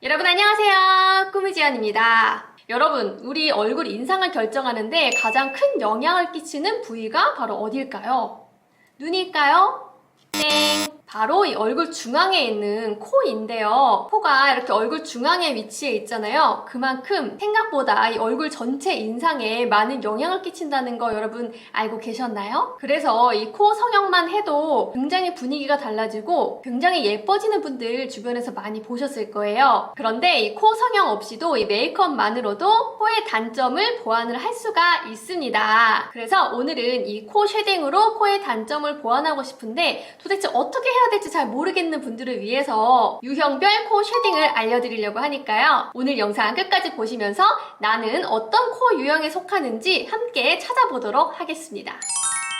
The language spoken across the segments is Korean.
여러분 안녕하세요. 꾸미지연입니다. 여러분, 우리 얼굴 인상을 결정하는데 가장 큰 영향을 끼치는 부위가 바로 어딜까요? 눈일까요? 땡! 바로 이 얼굴 중앙에 있는 코인데요. 코가 이렇게 얼굴 중앙에 위치해 있잖아요. 그만큼 생각보다 이 얼굴 전체 인상에 많은 영향을 끼친다는 거 여러분 알고 계셨나요? 그래서 이 코 성형만 해도 굉장히 분위기가 달라지고 굉장히 예뻐지는 분들 주변에서 많이 보셨을 거예요. 그런데 이 코 성형 없이도 이 메이크업만으로도 코의 단점을 보완을 할 수가 있습니다. 그래서 오늘은 이 코 쉐딩으로 코의 단점을 보완하고 싶은데 도대체 어떻게 해야 될지 잘 모르겠는 분들을 위해서 유형별 코 쉐딩을 알려드리려고 하니까요. 오늘 영상 끝까지 보시면서 나는 어떤 코 유형에 속하는지 함께 찾아보도록 하겠습니다.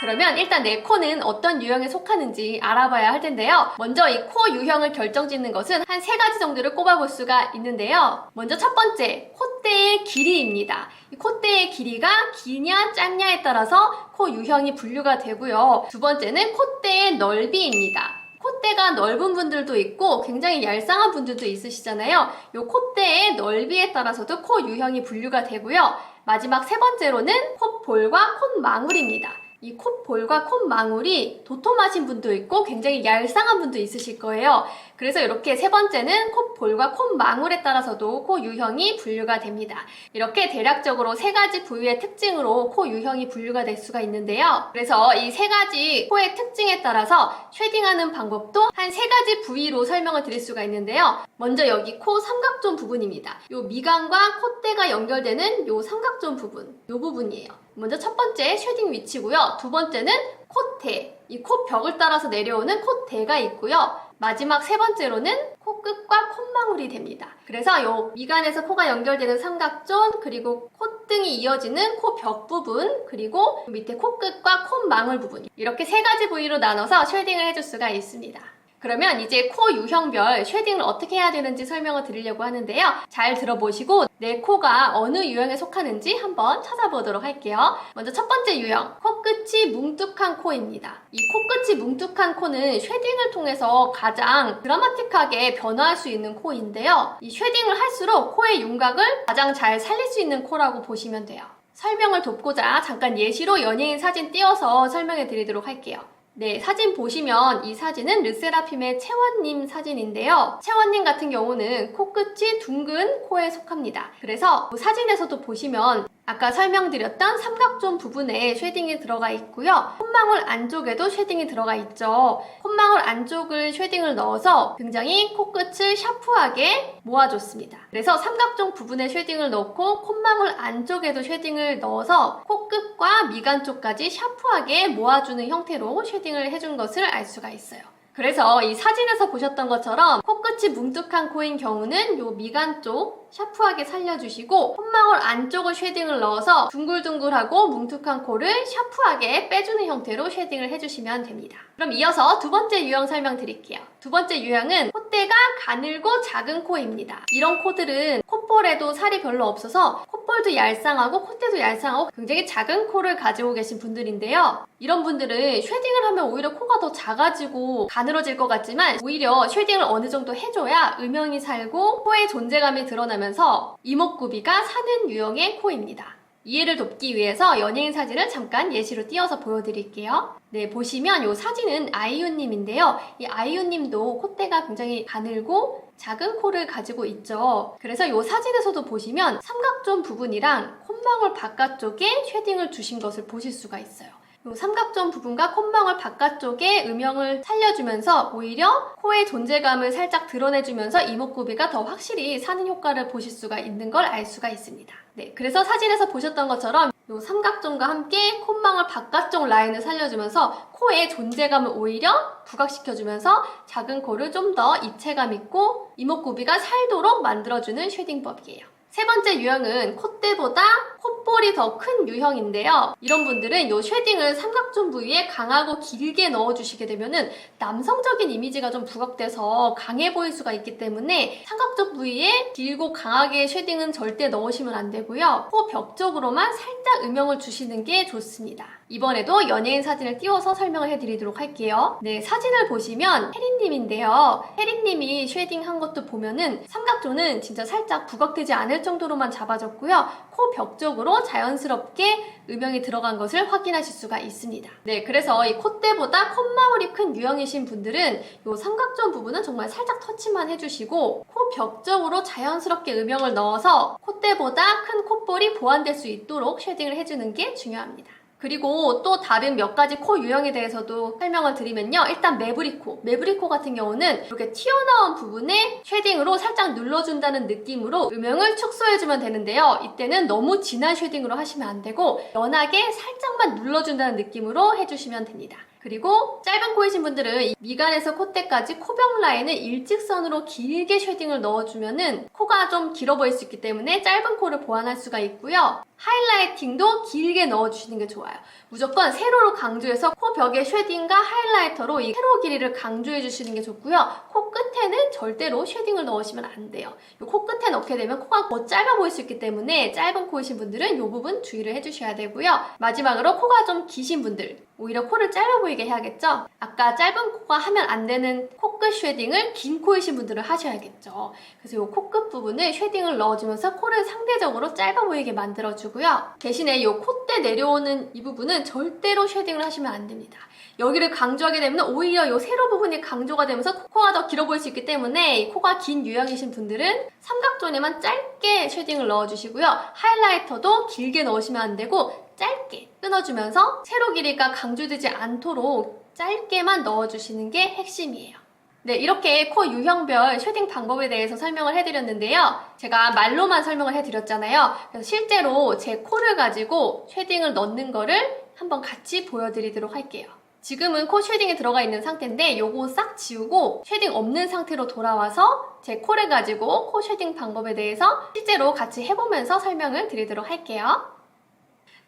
그러면 일단 내 코는 어떤 유형에 속하는지 알아봐야 할 텐데요. 먼저 이 코 유형을 결정짓는 것은 한 3가지 정도를 꼽아볼 수가 있는데요. 먼저 첫 번째, 콧대의 길이입니다. 이 콧대의 길이가 기냐 짧냐에 따라서 코 유형이 분류가 되고요. 두 번째는 콧대의 넓이입니다. 콧대가 넓은 분들도 있고 굉장히 얄쌍한 분들도 있으시잖아요. 이 콧대의 넓이에 따라서도 코 유형이 분류가 되고요. 마지막 3번째로는 콧볼과 콧망울입니다. 이 콧볼과 콧망울이 도톰하신 분도 있고 굉장히 얄쌍한 분도 있으실 거예요. 그래서 이렇게 3번째는 콧볼과 콧망울에 따라서도 코 유형이 분류가 됩니다. 이렇게 대략적으로 3가지 부위의 특징으로 코 유형이 분류가 될 수가 있는데요. 그래서 이 3가지 코의 특징에 따라서 쉐딩하는 방법도 한 3가지 부위로 설명을 드릴 수가 있는데요. 먼저 여기 코 삼각존 부분입니다. 이 미간과 콧대가 연결되는 이 삼각존 부분, 이 부분이에요. 먼저 첫 번째 쉐딩 위치고요. 두 번째는 콧대, 이 코벽을 따라서 내려오는 콧대가 있고요. 마지막 3번째로는 코끝과 콧망울이 됩니다. 그래서 이 미간에서 코가 연결되는 삼각존, 그리고 콧등이 이어지는 코벽 부분, 그리고 밑에 코끝과 콧망울 부분, 이렇게 3가지 부위로 나눠서 쉐딩을 해줄 수가 있습니다. 그러면 이제 코 유형별 쉐딩을 어떻게 해야 되는지 설명을 드리려고 하는데요. 잘 들어보시고 내 코가 어느 유형에 속하는지 한번 찾아보도록 할게요. 먼저 첫 번째 유형, 코끝이 뭉툭한 코입니다. 이 코끝이 뭉툭한 코는 쉐딩을 통해서 가장 드라마틱하게 변화할 수 있는 코인데요. 이 쉐딩을 할수록 코의 윤곽을 가장 잘 살릴 수 있는 코라고 보시면 돼요. 설명을 돕고자 잠깐 예시로 연예인 사진 띄워서 설명해 드리도록 할게요. 네, 사진 보시면 이 사진은 르세라핌의 채원님 사진인데요. 채원님 같은 경우는 코끝이 둥근 코에 속합니다. 그래서 사진에서도 보시면 아까 설명드렸던 삼각존 부분에 쉐딩이 들어가 있고요. 콧망울 안쪽에도 쉐딩이 들어가 있죠. 콧망울 안쪽을 쉐딩을 넣어서 굉장히 코끝을 샤프하게 모아줬습니다. 그래서 삼각존 부분에 쉐딩을 넣고 콧망울 안쪽에도 쉐딩을 넣어서 코끝과 미간 쪽까지 샤프하게 모아주는 형태로 쉐딩을 해준 것을 알 수가 있어요. 그래서 이 사진에서 보셨던 것처럼 코끝이 뭉툭한 코인 경우는 요 미간 쪽 샤프하게 살려주시고 콧망울 안쪽을 쉐딩을 넣어서 둥글둥글하고 뭉툭한 코를 샤프하게 빼주는 형태로 쉐딩을 해주시면 됩니다. 그럼 이어서 두 번째 유형 설명드릴게요. 두 번째 유형은 콧대가 가늘고 작은 코입니다. 이런 코들은 콧볼에도 살이 별로 없어서 콧볼도 얄쌍하고 콧대도 얄쌍하고 굉장히 작은 코를 가지고 계신 분들인데요. 이런 분들은 쉐딩을 하면 오히려 코가 더 작아지고 가늘어질 것 같지만 오히려 쉐딩을 어느 정도 해줘야 음영이 살고 코의 존재감이 드러나면서 이목구비가 사는 유형의 코입니다. 이해를 돕기 위해서 연예인 사진을 잠깐 예시로 띄워서 보여드릴게요. 네, 보시면 이 사진은 아이유님인데요. 이 아이유님도 콧대가 굉장히 가늘고 작은 코를 가지고 있죠. 그래서 이 사진에서도 보시면 삼각존 부분이랑 콧망울 바깥쪽에 쉐딩을 주신 것을 보실 수가 있어요. 이 삼각존 부분과 콧망울 바깥쪽에 음영을 살려주면서 오히려 코의 존재감을 살짝 드러내주면서 이목구비가 더 확실히 사는 효과를 보실 수가 있는 걸 알 수가 있습니다. 네, 그래서 사진에서 보셨던 것처럼 이 삼각존과 함께 콧망울 바깥쪽 라인을 살려주면서 코의 존재감을 오히려 부각시켜주면서 작은 코를 좀 더 입체감 있고 이목구비가 살도록 만들어주는 쉐딩법이에요. 3번째 유형은 콧대보다 콧볼이 더 큰 유형인데요. 이런 분들은 이 쉐딩을 삼각존 부위에 강하고 길게 넣어주시게 되면은 남성적인 이미지가 좀 부각돼서 강해 보일 수가 있기 때문에 삼각존 부위에 길고 강하게 쉐딩은 절대 넣으시면 안 되고요. 코 벽 쪽으로만 살짝 음영을 주시는 게 좋습니다. 이번에도 연예인 사진을 띄워서 설명을 해드리도록 할게요. 네, 사진을 보시면 혜린님인데요. 혜린님이 쉐딩한 것도 보면은 삼각존은 진짜 살짝 부각되지 않을 정도로만 잡아줬고요. 코 벽 쪽으로 자연스럽게 음영이 들어간 것을 확인하실 수가 있습니다. 네, 그래서 이 콧대보다 콧망울이 큰 유형이신 분들은 이 삼각존 부분은 정말 살짝 터치만 해주시고 코 벽 쪽으로 자연스럽게 음영을 넣어서 콧대보다 큰 콧볼이 보완될 수 있도록 쉐딩을 해주는 게 중요합니다. 그리고 또 다른 몇 가지 코 유형에 대해서도 설명을 드리면요. 일단 매부리코 같은 경우는 이렇게 튀어나온 부분에 쉐딩으로 살짝 눌러준다는 느낌으로 음영을 축소해주면 되는데요. 이때는 너무 진한 쉐딩으로 하시면 안 되고 연하게 살짝만 눌러준다는 느낌으로 해주시면 됩니다. 그리고 짧은 코이신 분들은 이 미간에서 콧대까지 코벽 라인을 일직선으로 길게 쉐딩을 넣어주면은 코가 좀 길어 보일 수 있기 때문에 짧은 코를 보완할 수가 있고요. 하이라이팅도 길게 넣어주시는 게 좋아요. 무조건 세로로 강조해서 코 벽의 쉐딩과 하이라이터로 이 세로 길이를 강조해 주시는 게 좋고요. 코 끝에는 절대로 쉐딩을 넣으시면 안 돼요. 코 끝에 넣게 되면 코가 더 짧아 보일 수 있기 때문에 짧은 코이신 분들은 이 부분 주의를 해주셔야 되고요. 마지막으로 코가 좀 기신 분들, 오히려 코를 짧아 보이게 해야겠죠? 아까 짧은 코가 하면 안 되는 코끝 쉐딩을 긴 코이신 분들은 하셔야겠죠. 그래서 이 코끝 부분을 쉐딩을 넣어주면서 코를 상대적으로 짧아 보이게 만들어주고요. 대신에 이 콧대 내려오는 이 부분은 절대로 쉐딩을 하시면 안 됩니다. 여기를 강조하게 되면 오히려 이 세로 부분이 강조가 되면서 코가 더 길어 보일 수 있기 때문에 이 코가 긴 유형이신 분들은 삼각존에만 짧게 쉐딩을 넣어주시고요. 하이라이터도 길게 넣으시면 안 되고 짧게 끊어주면서 세로 길이가 강조되지 않도록 짧게만 넣어주시는 게 핵심이에요. 네, 이렇게 코 유형별 쉐딩 방법에 대해서 설명을 해드렸는데요. 제가 말로만 설명을 해드렸잖아요. 그래서 실제로 제 코를 가지고 쉐딩을 넣는 거를 한번 같이 보여드리도록 할게요. 지금은 코 쉐딩이 들어가 있는 상태인데 요거 싹 지우고 쉐딩 없는 상태로 돌아와서 제 코를 가지고 코 쉐딩 방법에 대해서 실제로 같이 해보면서 설명을 드리도록 할게요.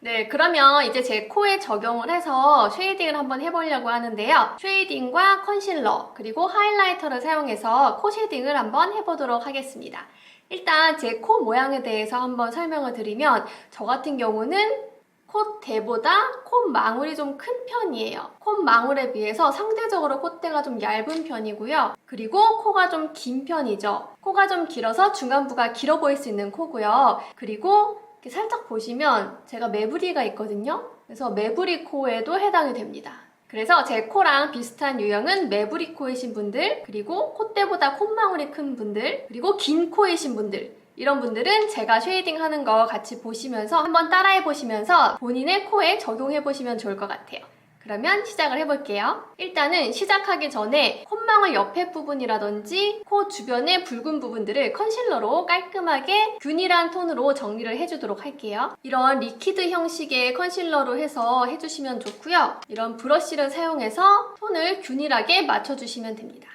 네, 그러면 이제 제 코에 적용을 해서 쉐이딩을 한번 해보려고 하는데요. 쉐이딩과 컨실러 그리고 하이라이터를 사용해서 코 쉐딩을 한번 해보도록 하겠습니다. 일단 제 코 모양에 대해서 한번 설명을 드리면 저 같은 경우는 콧대보다 콧망울이 좀 큰 편이에요. 콧망울에 비해서 상대적으로 콧대가 좀 얇은 편이고요. 그리고 코가 좀 긴 편이죠. 코가 좀 길어서 중간부가 길어 보일 수 있는 코고요. 그리고 이렇게 살짝 보시면 제가 매부리가 있거든요. 그래서 매부리 코에도 해당이 됩니다. 그래서 제 코랑 비슷한 유형은 매부리 코이신 분들, 그리고 콧대보다 콧망울이 큰 분들, 그리고 긴 코이신 분들, 이런 분들은 제가 쉐이딩 하는 거 같이 보시면서 한번 따라해 보시면서 본인의 코에 적용해 보시면 좋을 것 같아요. 그러면 시작을 해볼게요. 일단은 시작하기 전에 콧망울 옆에 부분이라든지 코 주변의 붉은 부분들을 컨실러로 깔끔하게 균일한 톤으로 정리를 해주도록 할게요. 이런 리퀴드 형식의 컨실러로 해서 해주시면 좋고요. 이런 브러쉬를 사용해서 톤을 균일하게 맞춰주시면 됩니다.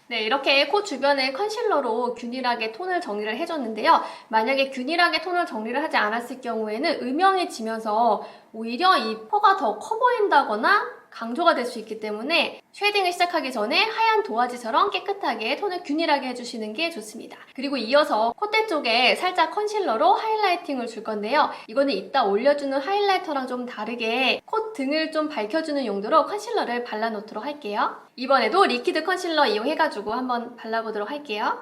네, 이렇게 코 주변에 컨실러로 균일하게 톤을 정리를 해줬는데요. 만약에 균일하게 톤을 정리를 하지 않았을 경우에는 음영이 지면서 오히려 이 코가 더 커 보인다거나 강조가 될 수 있기 때문에 쉐딩을 시작하기 전에 하얀 도화지처럼 깨끗하게 톤을 균일하게 해주시는 게 좋습니다. 그리고 이어서 콧대 쪽에 살짝 컨실러로 하이라이팅을 줄 건데요. 이거는 이따 올려주는 하이라이터랑 좀 다르게 콧등을 좀 밝혀주는 용도로 컨실러를 발라놓도록 할게요. 이번에도 리퀴드 컨실러 이용해가지고 한번 발라보도록 할게요.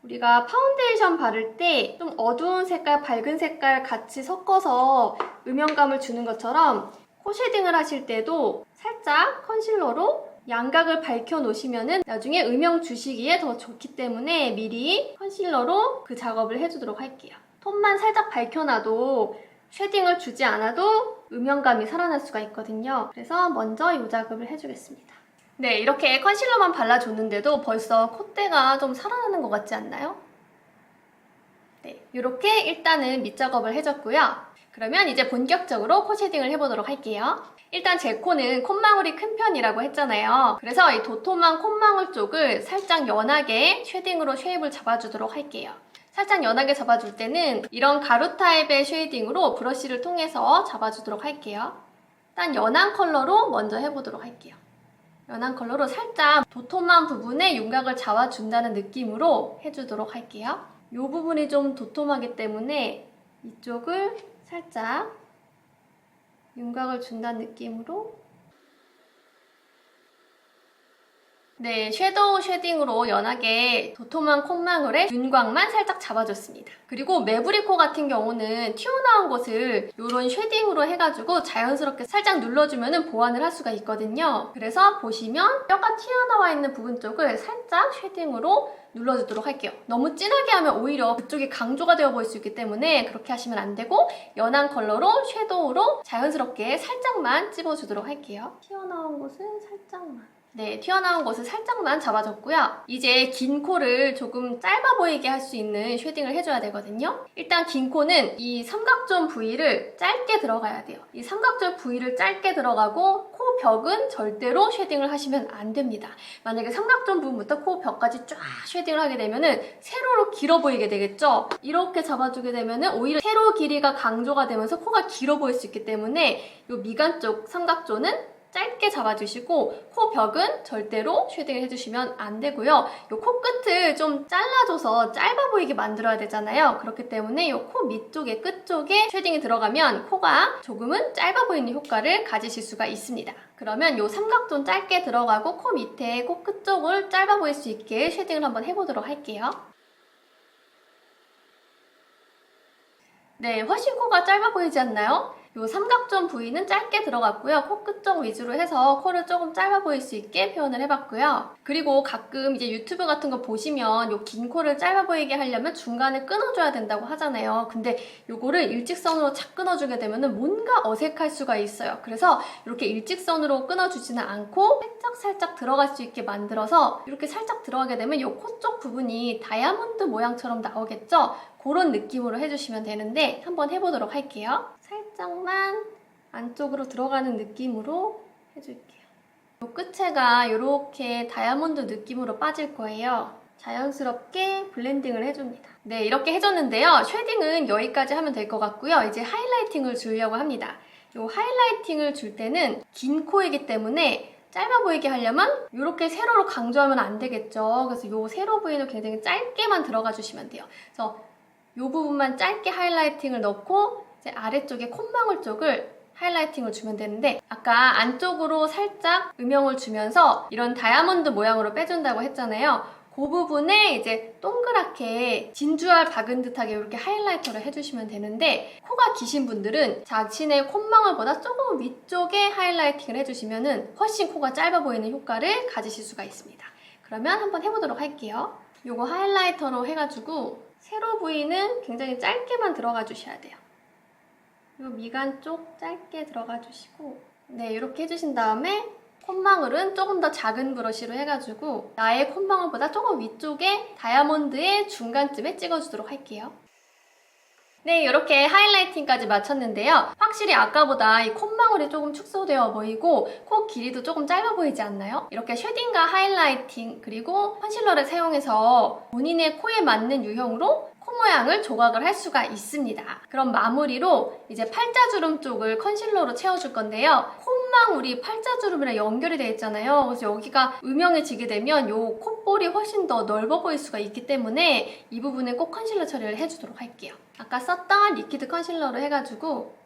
우리가 파운데이션 바를 때 좀 어두운 색깔, 밝은 색깔 같이 섞어서 음영감을 주는 것처럼 코 쉐딩을 하실 때도 살짝 컨실러로 양각을 밝혀 놓으시면은 나중에 음영 주시기에 더 좋기 때문에 미리 컨실러로 그 작업을 해주도록 할게요. 톤만 살짝 밝혀놔도 쉐딩을 주지 않아도 음영감이 살아날 수가 있거든요. 그래서 먼저 이 작업을 해주겠습니다. 네, 이렇게 컨실러만 발라줬는데도 벌써 콧대가 좀 살아나는 것 같지 않나요? 네, 이렇게 일단은 밑작업을 해줬고요. 그러면 이제 본격적으로 코 쉐딩을 해보도록 할게요. 일단 제 코는 콧망울이 큰 편이라고 했잖아요. 그래서 이 도톰한 콧망울 쪽을 살짝 연하게 쉐딩으로 쉐입을 잡아주도록 할게요. 살짝 연하게 잡아줄 때는 이런 가루 타입의 쉐이딩으로 브러쉬를 통해서 잡아주도록 할게요. 일단 연한 컬러로 먼저 해보도록 할게요. 연한 컬러로 살짝 도톰한 부분에 윤곽을 잡아준다는 느낌으로 해주도록 할게요. 이 부분이 좀 도톰하기 때문에 이쪽을 살짝 윤곽을 준다는 느낌으로 네, 섀도우 쉐딩으로 연하게 도톰한 콧망울에 윤곽만 살짝 잡아줬습니다. 그리고 매부리 코 같은 경우는 튀어나온 곳을 이런 쉐딩으로 해가지고 자연스럽게 살짝 눌러주면 보완을 할 수가 있거든요. 그래서 보시면 뼈가 튀어나와 있는 부분 쪽을 살짝 쉐딩으로 눌러주도록 할게요. 너무 진하게 하면 오히려 그쪽이 강조가 되어 보일 수 있기 때문에 그렇게 하시면 안 되고 연한 컬러로 섀도우로 자연스럽게 살짝만 찝어주도록 할게요. 튀어나온 곳은 살짝만. 네, 튀어나온 곳을 살짝만 잡아줬고요. 이제 긴 코를 조금 짧아 보이게 할 수 있는 쉐딩을 해줘야 되거든요. 일단 긴 코는 이 삼각존 부위를 짧게 들어가야 돼요. 이 삼각존 부위를 짧게 들어가고 코 벽은 절대로 쉐딩을 하시면 안 됩니다. 만약에 삼각존 부분부터 코 벽까지 쫙 쉐딩을 하게 되면은 세로로 길어 보이게 되겠죠? 이렇게 잡아주게 되면은 오히려 세로 길이가 강조가 되면서 코가 길어 보일 수 있기 때문에 이 미간 쪽 삼각존은 짧게 잡아주시고 코 벽은 절대로 쉐딩을 해주시면 안 되고요. 이 코끝을 좀 잘라줘서 짧아 보이게 만들어야 되잖아요. 그렇기 때문에 이 코 밑쪽에 끝쪽에 쉐딩이 들어가면 코가 조금은 짧아 보이는 효과를 가지실 수가 있습니다. 그러면 이 삼각존 짧게 들어가고 코 밑에 코 끝쪽을 짧아 보일 수 있게 쉐딩을 한번 해보도록 할게요. 네, 훨씬 코가 짧아 보이지 않나요? 이 삼각존 부위는 짧게 들어갔고요. 코끝 쪽 위주로 해서 코를 조금 짧아 보일 수 있게 표현을 해봤고요. 그리고 가끔 이제 유튜브 같은 거 보시면 이 긴 코를 짧아 보이게 하려면 중간에 끊어줘야 된다고 하잖아요. 근데 이거를 일직선으로 착 끊어주게 되면 뭔가 어색할 수가 있어요. 그래서 이렇게 일직선으로 끊어주지는 않고 살짝 들어갈 수 있게 만들어서 이렇게 살짝 들어가게 되면 이 코 쪽 부분이 다이아몬드 모양처럼 나오겠죠? 그런 느낌으로 해주시면 되는데 한번 해보도록 할게요. 살짝만 안쪽으로 들어가는 느낌으로 해줄게요. 이 끝에가 이렇게 다이아몬드 느낌으로 빠질 거예요. 자연스럽게 블렌딩을 해줍니다. 네, 이렇게 해줬는데요. 쉐딩은 여기까지 하면 될 것 같고요. 이제 하이라이팅을 주려고 합니다. 이 하이라이팅을 줄 때는 긴 코이기 때문에 짧아 보이게 하려면 이렇게 세로로 강조하면 안 되겠죠. 그래서 이 세로 부위는 굉장히 짧게만 들어가 주시면 돼요. 그래서 이 부분만 짧게 하이라이팅을 넣고 이제 아래쪽에 콧망울 쪽을 하이라이팅을 주면 되는데 아까 안쪽으로 살짝 음영을 주면서 이런 다이아몬드 모양으로 빼준다고 했잖아요. 그 부분에 이제 동그랗게 진주알 박은 듯하게 이렇게 하이라이터를 해주시면 되는데 코가 기신 분들은 자신의 콧망울보다 조금 위쪽에 하이라이팅을 해주시면 훨씬 코가 짧아 보이는 효과를 가지실 수가 있습니다. 그러면 한번 해보도록 할게요. 이거 하이라이터로 해가지고 세로 부위는 굉장히 짧게만 들어가 주셔야 돼요. 이 미간 쪽 짧게 들어가 주시고 네, 이렇게 해주신 다음에 콧망울은 조금 더 작은 브러쉬로 해가지고 나의 콧망울보다 조금 위쪽에 다이아몬드의 중간쯤에 찍어주도록 할게요. 네, 이렇게 하이라이팅까지 마쳤는데요. 확실히 아까보다 이 콧망울이 조금 축소되어 보이고 코 길이도 조금 짧아 보이지 않나요? 이렇게 쉐딩과 하이라이팅 그리고 컨실러를 사용해서 본인의 코에 맞는 유형으로 코 모양을 조각을 할 수가 있습니다. 그럼 마무리로 이제 팔자주름 쪽을 컨실러로 채워줄 건데요. 콧망울이 팔자주름이랑 연결이 되어 있잖아요. 그래서 여기가 음영해지게 되면 이 콧볼이 훨씬 더 넓어 보일 수가 있기 때문에 이 부분에 꼭 컨실러 처리를 해주도록 할게요. 아까 썼던 리퀴드 컨실러로 해가지고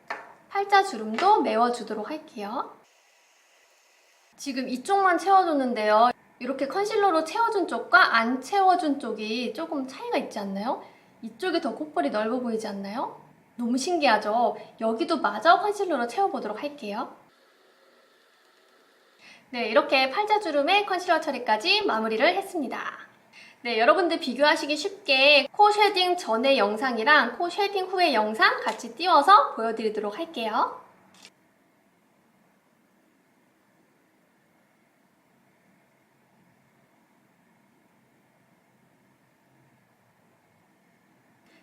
팔자주름도 메워주도록 할게요. 지금 이쪽만 채워줬는데요. 이렇게 컨실러로 채워준 쪽과 안 채워준 쪽이 조금 차이가 있지 않나요? 이쪽이 더 콧볼이 넓어 보이지 않나요? 너무 신기하죠? 여기도 마저 컨실러로 채워보도록 할게요. 네, 이렇게 팔자주름에 컨실러 처리까지 마무리를 했습니다. 네, 여러분들 비교하시기 쉽게 코 쉐딩 전의 영상이랑 코 쉐딩 후의 영상 같이 띄워서 보여드리도록 할게요.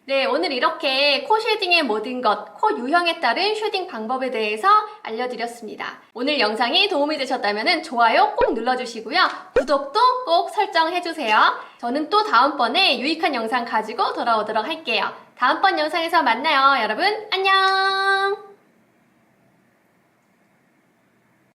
네, 오늘 이렇게 코 쉐딩의 모든 것, 코 유형에 따른 쉐딩 방법에 대해서 알려드렸습니다. 오늘 영상이 도움이 되셨다면 좋아요 꼭 눌러주시고요. 구독도 꼭 설정해주세요. 저는 또 다음번에 유익한 영상 가지고 돌아오도록 할게요. 다음번 영상에서 만나요. 여러분 안녕!